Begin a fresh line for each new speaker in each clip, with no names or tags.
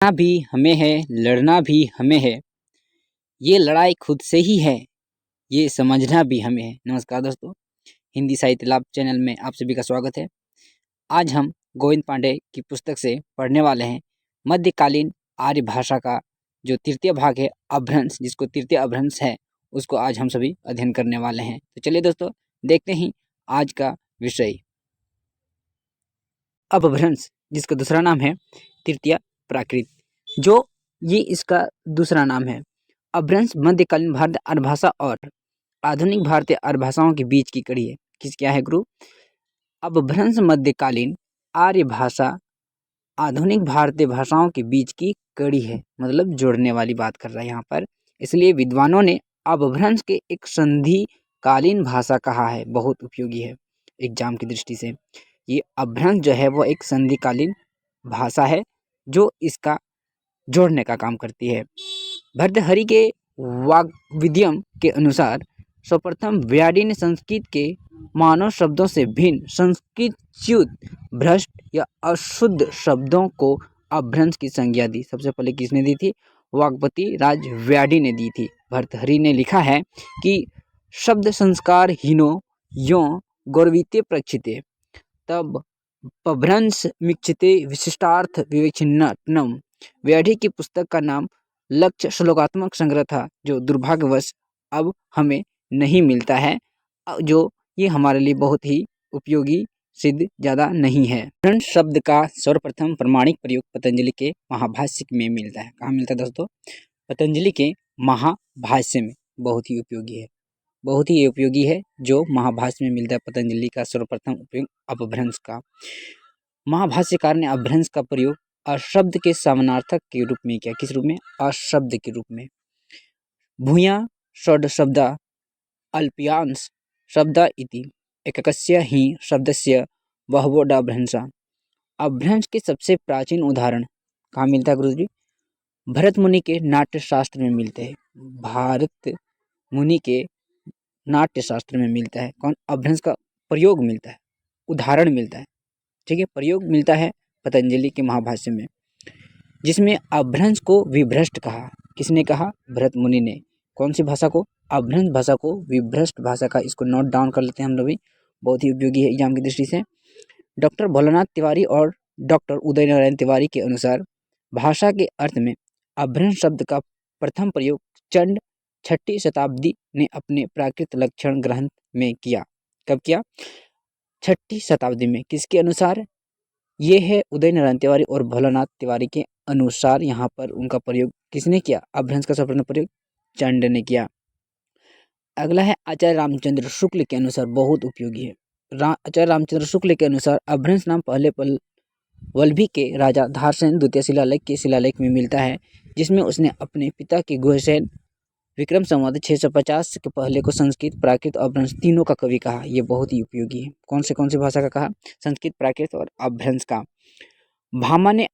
पढ़ना भी हमें है, लड़ना भी हमें है, ये लड़ाई खुद से ही है, ये समझना भी हमें है। नमस्कार दोस्तों, हिंदी साहित्य लाभ चैनल में आप सभी का स्वागत है। आज हम गोविंद पांडे की पुस्तक से पढ़ने वाले हैं मध्यकालीन आर्य भाषा का जो तृतीय भाग है, अपभ्रंश, जिसको तृतीय अपभ्रंश है, उसको आज हम सभी अध्ययन करने वाले हैं। तो चलिए दोस्तों, देखते हैं आज का विषय अपभ्रंश, जिसका दूसरा नाम है तृतीय प्राकृत, जो ये इसका दूसरा नाम है। अपभ्रंश मध्यकालीन भारतीय आर्य भाषा और आधुनिक भारतीय आर्य भाषाओं के बीच की कड़ी है। क्या है गुरु? अपभ्रंश मध्यकालीन आर्य भाषा आधुनिक भारतीय भाषाओं के बीच की कड़ी है, मतलब जोड़ने वाली बात कर रहा है यहाँ पर। इसलिए विद्वानों ने अपभ्रंश के एक संधि कालीन भाषा कहा है। बहुत उपयोगी है एग्जाम की दृष्टि से। ये अपभ्रंश जो है वो एक संधिकालीन भाषा है जो इसका जोड़ने का काम करती है। भर्तृहरि के वाग्विद्यम के अनुसार सर्वप्रथम व्याधि ने संस्कृत के मानव शब्दों से भिन्न संस्कृतच्युत भ्रष्ट या अशुद्ध शब्दों को अपभ्रंश की संज्ञा दी। सबसे पहले किसने दी थी? वाग्भटी राज व्याधि ने दी थी। भर्तृहरि ने लिखा है कि शब्द संस्कार हीनो यो गौरवीते प्रक्षिते तब अपभ्रंश मिक्षिते विशिष्टार्थ विवेचनम। व्याधि की पुस्तक का नाम लक्ष्य श्लोकात्मक संग्रह था, जो दुर्भाग्यवश अब हमें नहीं मिलता है, जो ये हमारे लिए बहुत ही उपयोगी सिद्ध ज़्यादा नहीं है। अपभ्रंश शब्द का सर्वप्रथम प्रमाणिक प्रयोग पतंजलि के महाभाष्य में मिलता है। कहाँ मिलता है दोस्तों? पतंजलि के महाभाष्य में। बहुत ही उपयोगी है, बहुत ही उपयोगी है, जो महाभाष्य में मिलता है। पतंजलि का सर्वप्रथम उपयोग अपभ्रंश का। महाभाष्यकार ने अपभ्रंश का प्रयोग अशब्द के समानार्थक के रूप में किया। किस रूप में? अशब्द के रूप में। भूया षड शब्दा अल्प्यांश शब्दा इति एककस्य ही शब्दस्य बहवोडा भ्रंशा। अपभ्रंश के सबसे प्राचीन उदाहरण कहाँ मिलता है गुरुजी? भरत मुनि के नाट्य शास्त्र में मिलते हैं। भारत मुनि के नाट्य शास्त्र में मिलता है। कौन? अपभ्रंश का प्रयोग मिलता है, उदाहरण मिलता है, ठीक है, प्रयोग मिलता है पतंजलि के महाभाष्य में, जिसमें अपभ्रंश को विभ्रष्ट कहा। किसने कहा? भरत मुनि ने। कौन सी भाषा को? अपभ्रंश भाषा को विभ्रष्ट भाषा का। इसको नोट डाउन कर लेते हैं हम लोग भी, बहुत ही उपयोगी है एग्जाम की दृष्टि से। डॉक्टर भोलानाथ तिवारी और डॉक्टर उदय नारायण तिवारी के अनुसार भाषा के अर्थ में अपभ्रंश शब्द का प्रथम प्रयोग चंड 6ठी शताब्दी ने अपने प्राकृत लक्षण ग्रंथ में किया। कब किया? 6ठी शताब्दी में। किसके अनुसार? ये है उदय नारायण तिवारी और भोलानाथ तिवारी के अनुसार। यहाँ पर उनका प्रयोग किसने किया? अपभ्रंश का सर्वप्रथम प्रयोग चंड ने किया। अगला है आचार्य रामचंद्र शुक्ल के अनुसार, बहुत उपयोगी है। आचार्य रामचंद्र शुक्ल के अनुसार अपभ्रंश नाम पहले वल्लभी के राजा धारसेन द्वितीय शिलालेख के शिलालेख में मिलता है, जिसमें उसने अपने पिता के गुहसेन विक्रम संवत 650 के पहले को संस्कृत प्राकृत और अपभ्रंश तीनों का कवि कहा। ये बहुत ही उपयोगी है। कौन सी भाषा का कहा? संस्कृत प्राकृत और अपभ्रंश का। भामा ने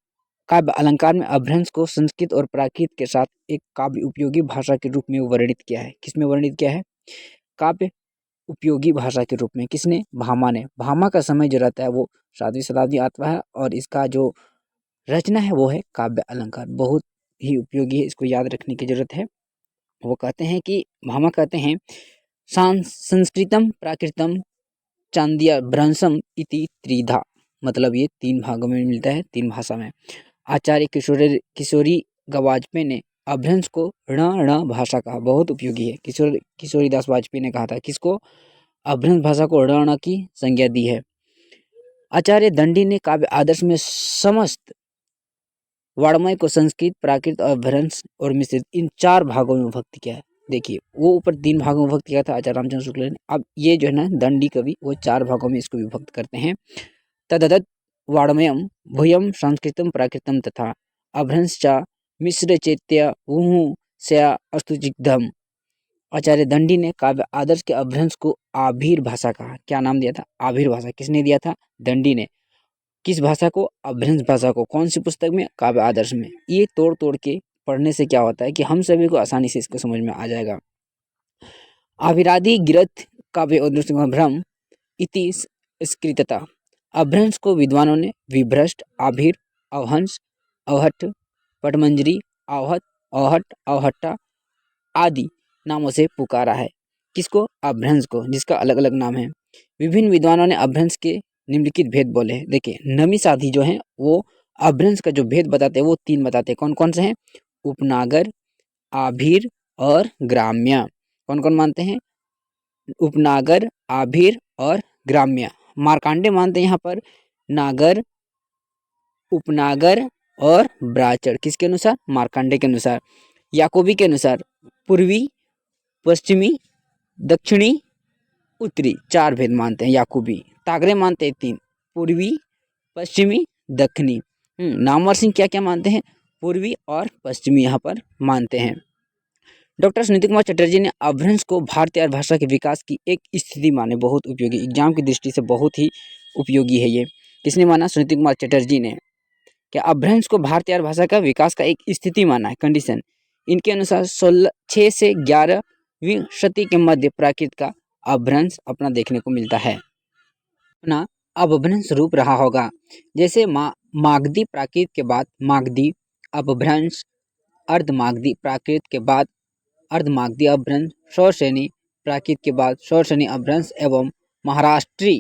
काव्य अलंकार में अपभ्रंश को संस्कृत और प्राकृत के साथ एक काव्य उपयोगी भाषा के रूप में वर्णित किया है। किसमें वर्णित किया है? काव्य उपयोगी भाषा के रूप में। किसने? भामा ने। भामा का समय जो रहता है वो 7वीं शताब्दी आता है, और इसका जो रचना है वो है काव्य अलंकार। बहुत ही उपयोगी है, इसको याद रखने की जरूरत है। वो कहते हैं कि भामा कहते हैं संस्कृतम प्राकृतम चांदिया भ्रंशम इति त्रिधा, मतलब ये 3 भागों में मिलता है, 3 भाषा में। आचार्य किशोरी गवाजपेयी ने अपभ्रंश को ण भाषा कहा। बहुत उपयोगी है। किशोरीदास वाजपेयी ने कहा था। किसको? अपभ्रंश भाषा को ण की संज्ञा दी है। आचार्य दंडी ने काव्य आदर्श में समस्त वाङ्मय को संस्कृत प्राकृत और अपभ्रंश और मिश्रित इन 4 भागों में विभक्त किया है। देखिए, वो ऊपर 3 भागों में विभक्त किया था आचार्य रामचंद्र शुक्ल ने। अब ये जो है ना दंडी कवि, वो 4 भागों में इसको विभक्त करते हैं। तददत् वाङ्मयम भूयम संस्कृतम प्राकृतम तथा अपभ्रंश मिश्र चैत्य स्या अस्तुजिग्धम। आचार्य दंडी ने काव्य आदर्श के अपभ्रंश को आभीर भाषा कहा। क्या नाम दिया था? आभीर भाषा। किसने दिया था? दंडी ने। किस भाषा को? अपभ्रंश भाषा को। कौन सी पुस्तक में? काव्य आदर्श में। ये तोड़ के पढ़ने से क्या होता है कि हम सभी को आसानी से इसको समझ में आ जाएगा। आविरादि गिरथ काव्य भ्रम इति स्कृतता। अपभ्रंश को विद्वानों ने विभ्रष्ट, आभीर, अवहंस, अवहट्ठ, पटमंजरी, आवहट, औहट, औहट्टा आदि नामों से पुकारा है। किसको? अपभ्रंश को, जिसका अलग अलग नाम है। विभिन्न विद्वानों ने अपभ्रंश के निम्नलिखित भेद बोले हैं। देखिए, नमी साधी जो है वो अपभ्रंश का जो भेद बताते हैं वो 3 बताते हैं। कौन कौन से हैं? उपनागर, आभीर और ग्राम्य। कौन कौन मानते हैं? उपनागर, आभीर और ग्राम्य। मार्कांडे मानते हैं यहाँ पर नागर, उपनागर और ब्राचर। किसके अनुसार? मार्कांडे के अनुसार। याकोबी के अनुसार पूर्वी, पश्चिमी, दक्षिणी, उत्तरी 4 भेद मानते हैं याकूबी। तागरे मानते हैं 3, पूर्वी, पश्चिमी, दक्षिणी। नामवर सिंह क्या क्या मानते हैं? पूर्वी और पश्चिमी यहाँ पर मानते हैं। डॉक्टर सुनीति कुमार चटर्जी ने अपभ्रंश को भारतीय अर्थ भाषा के विकास की एक स्थिति माने। बहुत उपयोगी, एग्जाम की दृष्टि से बहुत ही उपयोगी है ये। किसने माना? सुनीति कुमार चटर्जी ने। क्या अपभ्रंश को भारतीय अर्थ भाषा का विकास का एक स्थिति माना है, कंडीशन। इनके अनुसार 6 से 11वीं शती के मध्य प्राकृत का अपभ्रंश अपना देखने को मिलता है। अपना अपभ्रंश रूप रहा होगा, जैसे मागधी प्राकृत के बाद मागधी अपभ्रंश, अर्धमागधी प्राकृत के बाद अर्धमागधी अपभ्रंश, शौरसेनी प्राकृत के बाद शौरसेनी अपभ्रंश एवं महाराष्ट्री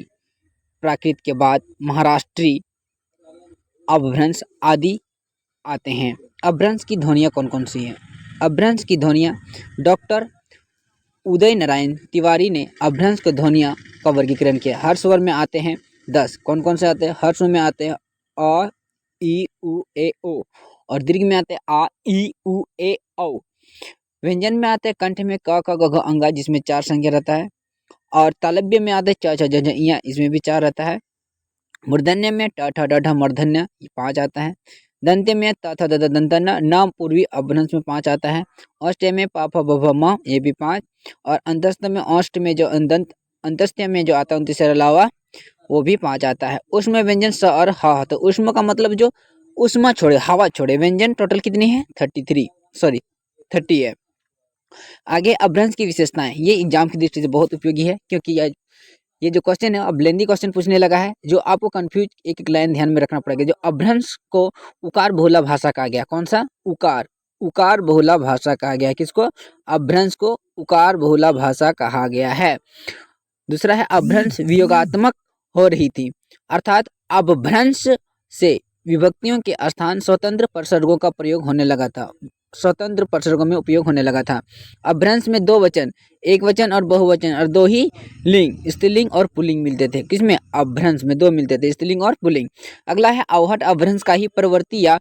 प्राकृत के बाद महाराष्ट्री अपभ्रंश आदि आते हैं। अपभ्रंश की ध्वनियाँ कौन कौन सी हैं? अपभ्रंश की ध्वनियाँ डॉक्टर उदय नारायण तिवारी ने अपभ्रंश की ध्वनियाँ का वर्गीकरण किया। हर स्वर में आते हैं 10। कौन कौन से आते हैं? हर स्वर में आते हैं अ, ई, उ, ए, ओ। और दीर्घ में आते हैं आ, ई, उ, ए, औ। व्यंजन में आते हैं कंठ में क, ख, ग, घ, अंगा, जिसमें 4 संख्या रहता है। और तालव्य में आते हैं च, छ, ज, झ, इया, इसमें भी 4 रहता है। मूर्धन्य में ट, ठ, ड, ढ, मूर्धन्य 5 आता है। दंत्य में त, थ, द, द, दंतन न पूर्वी अपभ्रंश में 5 आता है। अष्ट में प, फ, ब, भ, म, ये भी 5। और अंतस्थ में अष्ट में जो दंत अंतस्थ में जो आता है 29 अलावा वो भी 5 आता है। उष्म व्यंजन स और ह, तो उष्म का मतलब जो उष्मा छोड़े, हवा छोड़े। व्यंजन टोटल कितनी है? 30 है। आगे अपभ्रंश की विशेषताएं, ये एग्जाम की दृष्टि से बहुत उपयोगी है, क्योंकि ये जो क्वेश्चन है अब लेंदी क्वेश्चन पूछने लगा है, जो आपको कंफ्यूज एक एक लाइन ध्यान में रखना पड़ेगा। जो अपभ्रंश को उकार बहुला भाषा कहा गया। कौन सा? उकार बहुला भाषा कहा गया है। किसको? अपभ्रंश को उकार बहुला भाषा कहा गया है। दूसरा है अपभ्रंश वियोगात्मक हो रही थी, अर्थात अपभ्रंश से विभक्तियों के स्थान स्वतंत्र प्रसर्गों का प्रयोग होने लगा था। स्वतंत्र प्रसर्गों में उपयोग होने लगा था। अपभ्रंश में 2 वचन, एक वचन और बहुवचन और 2 ही लिंग, स्त्रीलिंग और पुल्लिंग मिलते थे। किसमें? अपभ्रंश में 2 मिलते थे, स्त्रीलिंग और पुल्लिंग। अगला है अवहट अपभ्रंश का ही परिवर्ती या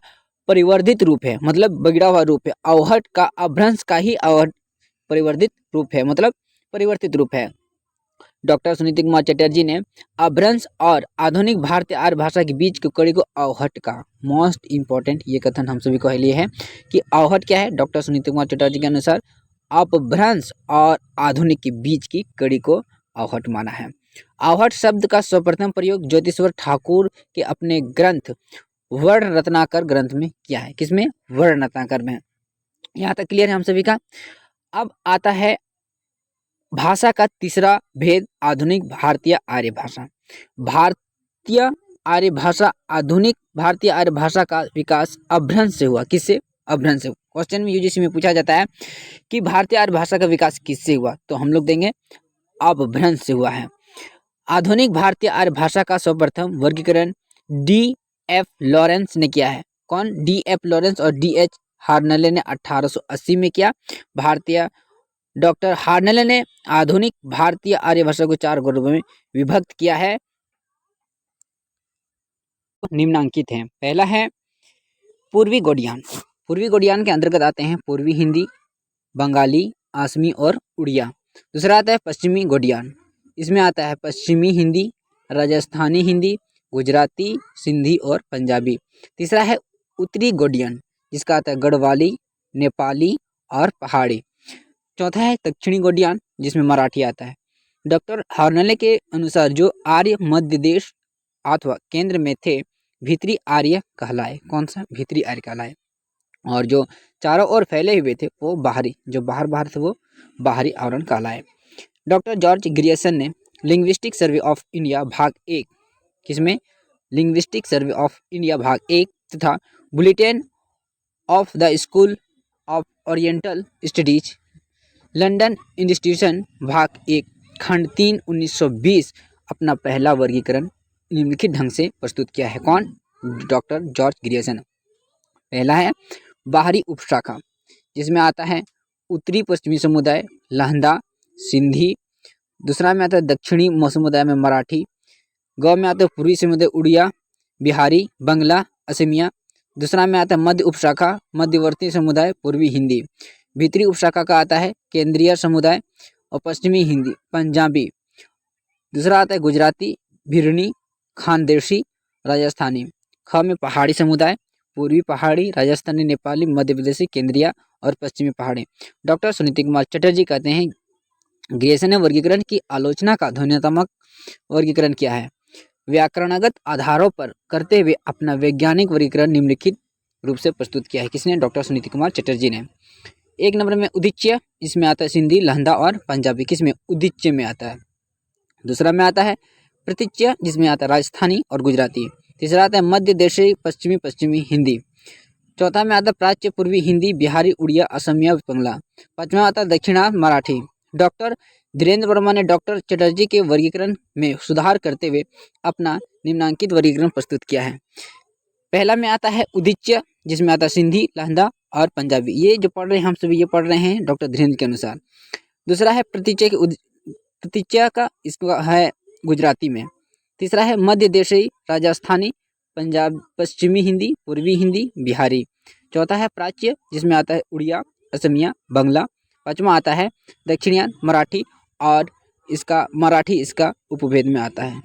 परिवर्धित रूप है, मतलब बिगड़ा हुआ रूप है। अवहट का अपभ्रंश का ही अवहट परिवर्तित रूप है, मतलब परिवर्तित रूप है। डॉक्टर सुनीति कुमार चटर्जी ने अपभ्रंश और आधुनिक भारतीय आर्य भाषा के बीच की कड़ी को अवहट का। मोस्ट इंपॉर्टेंट ये कथन हम सभी को लिए है कि अवहट क्या है। डॉक्टर सुनीति कुमार चटर्जी के अनुसार अपभ्रंश और आधुनिक के बीच की कड़ी को अवहट माना है। अवहट शब्द का सर्वप्रथम प्रयोग ज्योतिश्वर ठाकुर के अपने ग्रंथ वर्ण रत्नाकर ग्रंथ में किया है। किसमें? वर्ण रत्नाकर में। यहाँ तक क्लियर है हम सभी का। अब आता है भाषा का तीसरा भेद, आधुनिक भारतीय आर्य भाषा। भारतीय आर्य भाषा, आधुनिक भारतीय आर्य भाषा का विकास अपभ्रंश से हुआ। किससे? अपभ्रंश से। क्वेश्चन में यूजीसी में पूछा जाता है कि भारतीय आर्य भाषा का विकास किससे हुआ, तो हम लोग देंगे अपभ्रंश से हुआ है। आधुनिक भारतीय आर्य भाषा का सर्वप्रथम वर्गीकरण D.F. लॉरेंस ने किया है। कौन? D.F. लॉरेंस और D.H. हार्नले ने 1880 में किया। भारतीय डॉक्टर हार्नले ने आधुनिक भारतीय आर्य भाषा को 4 वर्गों में विभक्त किया है, निम्नांकित हैं। पहला है पूर्वी गोडियान। पूर्वी गोडियान के अंतर्गत आते हैं पूर्वी हिंदी, बंगाली, असमी और उड़िया। दूसरा आता है पश्चिमी गोडियान, इसमें आता है पश्चिमी हिंदी, राजस्थानी हिंदी, गुजराती, सिंधी और पंजाबी। तीसरा है उत्तरी गोडियन, जिसका आता है गढ़वाली, नेपाली और पहाड़ी। चौथा है दक्षिणी गोडियान, जिसमें मराठी आता है। डॉक्टर हार्नले के अनुसार जो आर्य मध्य देश अथवा केंद्र में थे भीतरी आर्य कहलाए। कौन सा? भीतरी आर्य कहलाए। और जो चारों ओर फैले हुए थे वो बाहरी, जो बाहर थे वो बाहरी आवरण कहलाए। डॉक्टर जॉर्ज ग्रियर्सन ने लिंग्विस्टिक सर्वे ऑफ इंडिया भाग 1, किसमें? लिंग्विस्टिक सर्वे ऑफ इंडिया भाग 1 तथा bulletin of the school of oriental studies, London institution, भाग 1, खंड 3, 1920 अपना पहला वर्गीकरण निम्नलिखित ढंग से प्रस्तुत किया है। कौन? Doctor George Grierson. पहला है बाहरी उपशाखा, जिसमें आता है उत्तरी पश्चिमी समुदाय, लहंदा, सिंधी। दूसरा में आता है दक्षिणी समुदाय में मराठी। ग में आता है पूर्वी समुदाय उड़िया, बिहारी, बंगला, असमिया। दूसरा में आता है मध्य उपशाखा, मध्यवर्ती समुदाय, पूर्वी हिंदी। भीतरी उपशाखा का आता है केंद्रीय समुदाय और पश्चिमी हिंदी, पंजाबी। दूसरा आता है गुजराती, भिरनी, खानदेशी, राजस्थानी। ख में पहाड़ी समुदाय, पूर्वी पहाड़ी, राजस्थानी, नेपाली, मध्य प्रदेशी, केंद्रीय और पश्चिमी पहाड़ी। डॉक्टर सुनीति कुमार चटर्जी कहते हैं ग्रियर्सन ने वर्गीकरण की आलोचना का ध्वन्यात्मक वर्गीकरण किया है, व्याकरणगत आधारों पर करते हुए अपना वैज्ञानिक वर्गीकरण निम्नलिखित रूप से प्रस्तुत किया है। किसने? डॉक्टर सुनीति कुमार चटर्जी ने। एक नंबर में उदीच्य, इसमें आता है सिंधी, लहंदा और पंजाबी। किसमें? उदीच्य में आता है। दूसरा में आता है प्रतीच्य, जिसमें आता है राजस्थानी और गुजराती। तीसरा आता है मध्य देशी, पश्चिमी हिंदी। चौथा में आता है प्राच्य, पूर्वी हिंदी, बिहारी, उड़िया, असमिया, बंगला। पांचवा आता है दक्षिणा मराठी। डॉक्टर धीरेन्द्र वर्मा ने डॉक्टर चटर्जी के वर्गीकरण में सुधार करते हुए अपना निम्नांकित वर्गीकरण प्रस्तुत किया है। पहला में आता है उदीच्य, जिसमें आता है सिंधी, लहंदा और पंजाबी। ये जो पढ़ रहे हैं हम सभी ये पढ़ रहे हैं डॉक्टर धीरेन्द्र के अनुसार। दूसरा है प्रतीच्य का इसका है गुजराती में। तीसरा है मध्य देशी, राजस्थानी, पंजाब, पश्चिमी हिंदी, पूर्वी हिंदी, बिहारी। चौथा है प्राच्य, जिसमें आता है उड़िया, असमिया, बंगला। पांचवा आता है दक्षिणियान मराठी और इसका मराठी इसका उपभेद में आता है।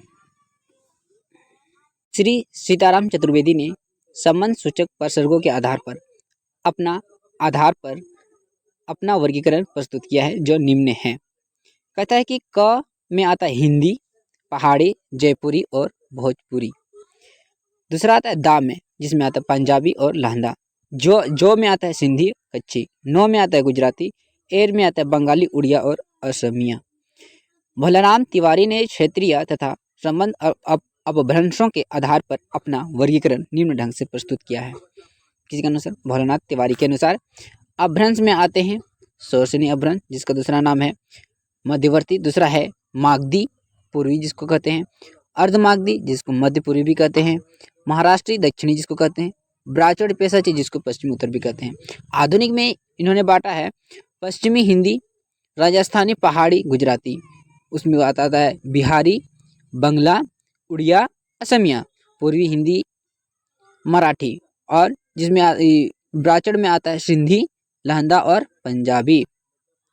श्री सीताराम चतुर्वेदी ने संबंध सूचक प्रसर्गों के आधार पर अपना वर्गीकरण प्रस्तुत किया है, जो निम्न है। कहता है कि क में आता है हिंदी, पहाड़ी, जयपुरी और भोजपुरी। दूसरा आता है दा में, जिसमें आता है पंजाबी और लहंदा। जो में आता है सिंधी, कच्छी। नो में आता है गुजराती। एर में आता है बंगाली, उड़िया और असमिया। भोलाराम तिवारी ने क्षेत्रीय तथा संबंध अपभ्रंशों के आधार पर अपना वर्गीकरण निम्न ढंग से प्रस्तुत किया है। किसी के अनुसार? भोलानाथ तिवारी के अनुसार अपभ्रंश में आते हैं शोषणी अपभ्रंश, जिसका दूसरा नाम है मध्यवर्ती। दूसरा है मागधी, पूर्वी, जिसको कहते हैं अर्धमागधी, जिसको मध्य पूर्वी भी कहते हैं। महाराष्ट्री, दक्षिणी, जिसको कहते हैं ब्राचड़ पेशाची, जिसको पश्चिमी उत्तर भी कहते हैं। आधुनिक में इन्होंने बांटा है पश्चिमी हिंदी, राजस्थानी, पहाड़ी, गुजराती। उसमें आता है बिहारी, बंगला, उड़िया, असमिया, पूर्वी हिंदी, मराठी और जिसमें ब्राचड़ में आता है सिंधी, लहंदा और पंजाबी।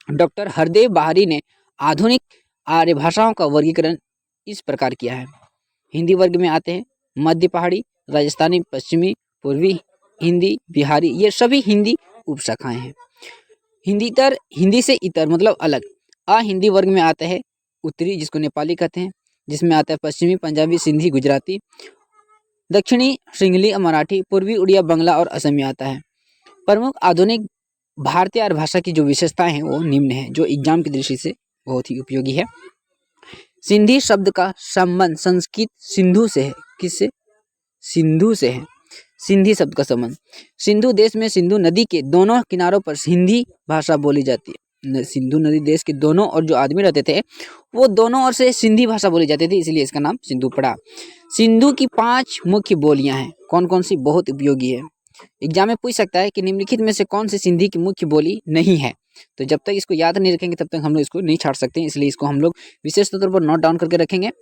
डॉक्टर हरदेव बाहरी ने आधुनिक आर्य भाषाओं का वर्गीकरण इस प्रकार किया है। हिंदी वर्ग में आते हैं मध्य पहाड़ी, राजस्थानी, पश्चिमी, पूर्वी हिंदी, बिहारी। ये सभी हिंदी उपशाखाएं हैं। हिंदी से इतर मतलब अलग। हिंदी वर्ग में आता है उत्तरी, जिसको नेपाली कहते हैं, जिसमें आता है पश्चिमी, पंजाबी, सिंधी, गुजराती। दक्षिणी सिंहली, मराठी। पूर्वी उड़िया, बंगला और असमिया आता है। प्रमुख आधुनिक भारतीय आर्य भाषा की जो विशेषताएं हैं वो निम्न है, जो एग्जाम की दृष्टि से बहुत ही उपयोगी है। सिंधी शब्द का संबंध संस्कृत सिंधु से है। किससे? सिंधु से है। सिंधी शब्द का संबंध सिंधु देश में सिंधु नदी के दोनों किनारों पर सिंधी भाषा बोली जाती है। सिंधु नदी देश के दोनों ओर जो आदमी रहते थे वो दोनों ओर से सिंधी भाषा बोली जाती थी, इसलिए इसका नाम सिंधु पड़ा। सिंधु की 5 मुख्य बोलियां हैं। कौन कौन सी? बहुत उपयोगी है। एग्जाम में पूछ सकता है कि निम्नलिखित में से कौन सी सिंधी की मुख्य बोली नहीं है। तो जब तक इसको याद नहीं रखेंगे तब तक हम लोग इसको नहीं छाड़ सकते, इसलिए इसको हम लोग विशेष तौर पर नोट डाउन करके रखेंगे।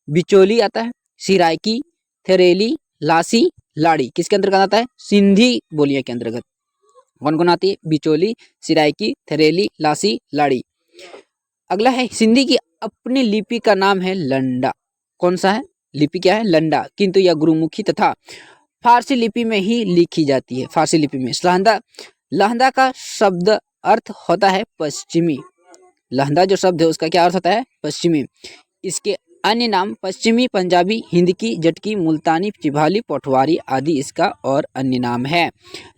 बिचौली आता है, सिराइकी, थेरेली, लासी, लाड़ी। किसके अंतर्गत आता है? सिंधी बोलियां के अंतर्गत। कौन कौन आती है? बिचौली, सिराइकी, थेरेली, लासी, लाड़ी। अगला है सिंधी की अपनी लिपि का नाम है लंडा। कौन सा है? लिपि क्या है? लंडा। किंतु यह गुरुमुखी तथा फारसी लिपि में ही लिखी जाती है। फारसी लिपि में। लहंदा का शब्द अर्थ होता है पश्चिमी। लहंदा जो शब्द है उसका क्या अर्थ होता है? पश्चिमी। इसके अन्य नाम पश्चिमी, पंजाबी, हिंदकी, जटकी, मुल्तानी, चिभाली, पोठवारी आदि इसका और अन्य नाम है।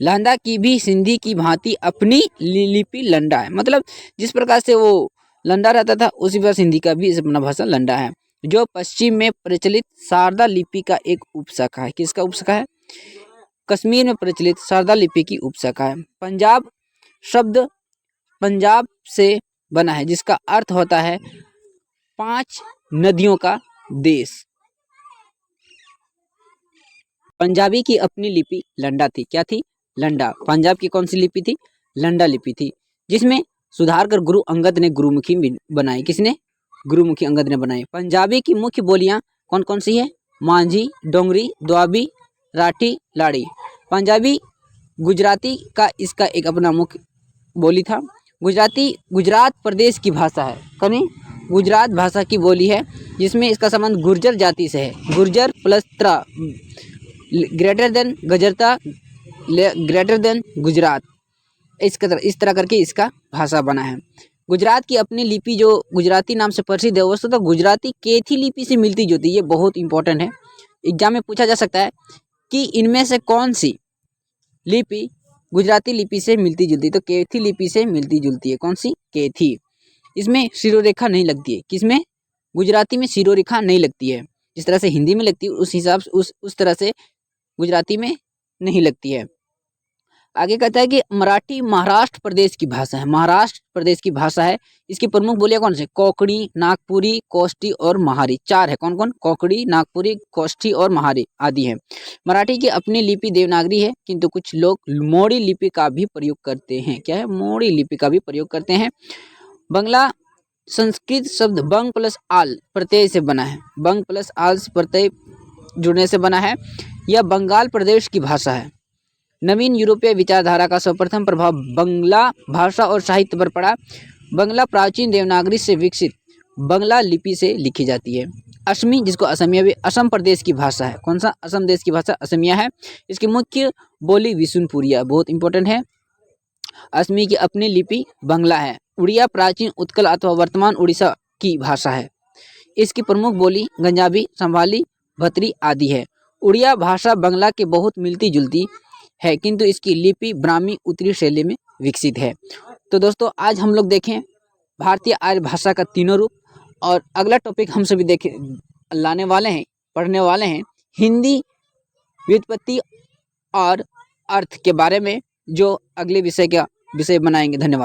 लहंदा की भी सिंधी की भांति अपनी लिपि लंडा है। मतलब जिस प्रकार से वो लंडा रहता था उसी प्रकार सिंधी का भी अपना भाषा लंडा है, जो पश्चिम में प्रचलित शारदा लिपि का एक उपशाखा है। किसका उपशाखा है? कश्मीर में प्रचलित शारदा लिपि की उपशाखा है। पंजाब शब्द पंजाब से बना है, जिसका अर्थ होता है 5 नदियों का देश। पंजाबी की अपनी लिपि लंडा थी। क्या थी? लंडा। पंजाब की कौन सी लिपि थी? लंडा लिपि थी, जिसमें सुधार कर गुरु अंगद ने गुरुमुखी बनाई। किसने? गुरुमुखी अंगद ने बनाई। पंजाबी की मुख्य बोलियां कौन कौन सी है? मांझी, डोंगरी, दोआबी, राठी, लाड़ी। पंजाबी गुजराती का इसका एक अपना मुख्य बोली था। गुजराती गुजरात प्रदेश की भाषा है। कभी गुजरात भाषा की बोली है, जिसमें इसका संबंध गुर्जर जाति से है। गुर्जर प्लस त्रा ग्रेटर देन गजरता ग्रेटर देन गुजरात, इस तरह करके इसका भाषा बना है। गुजरात की अपनी लिपि जो गुजराती नाम से प्रसिद्ध है, वस्तु तो गुजराती केथी लिपि से मिलती जुलती है। ये बहुत इंपॉर्टेंट है, एग्जाम में पूछा जा सकता है कि इनमें से कौन सी लिपि गुजराती लिपि से मिलती जुलती है, तो केथी लिपि से मिलती जुलती है। कौन सी? केथी। इसमें शिरोरेखा नहीं लगती है। किसमें? गुजराती में शिरोरेखा नहीं लगती है। जिस तरह से हिंदी में लगती है, उस हिसाब से उस तरह से गुजराती में नहीं लगती है। आगे कहता है कि मराठी महाराष्ट्र प्रदेश की भाषा है। महाराष्ट्र प्रदेश की भाषा है। इसकी प्रमुख बोलियां कौन सी? कोंकणी, नागपुरी, कोष्टी और महारी। 4 है। कौन कौन? कोंकणी, नागपुरी, कोष्टी और महारी आदि है। मराठी की अपनी लिपि देवनागरी है, किंतु कुछ लोग मोड़ी लिपि का भी प्रयोग करते हैं। क्या है? मोड़ी लिपि का भी प्रयोग करते हैं। बंगला संस्कृत शब्द बंग प्लस आल प्रत्यय से बना है। बंग प्लस आल प्रत्यय जुड़ने से बना है। यह बंगाल प्रदेश की भाषा है। नवीन यूरोपीय विचारधारा का सर्वप्रथम प्रभाव बंगला भाषा और साहित्य पर पड़ा। बंगला प्राचीन देवनागरी से विकसित बंगला लिपि से लिखी जाती है। असमी, जिसको असमिया भी, असम प्रदेश की भाषा है। कौन सा? असम देश की भाषा असमिया है। इसकी मुख्य बोली विशुनपुरिया, बहुत इंपॉर्टेंट है। असमी की अपनी लिपि बंगला है। उड़िया प्राचीन उत्कल अथवा वर्तमान उड़ीसा की भाषा है। इसकी प्रमुख बोली गंजाबी, संभाली, भतरी आदि है। उड़िया भाषा बंगला के बहुत मिलती जुलती है, किंतु इसकी लिपि ब्राह्मी उत्तरी शैली में विकसित है। तो दोस्तों, आज हम लोग देखें भारतीय आर्य भाषा का तीनों रूप, और अगला टॉपिक हम सभी लाने वाले हैं, पढ़ने वाले हैं हिंदी व्युत्पत्ति और अर्थ के बारे में, जो अगले विषय बनाएंगे। धन्यवाद।